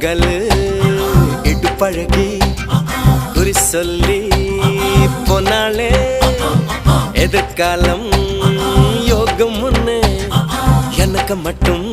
பொங்கல் இடுப்பழகி குறி சொல்லி போனாலே எதிர்காலம் யோகம் ஒண்ணு எனக்கு மட்டும்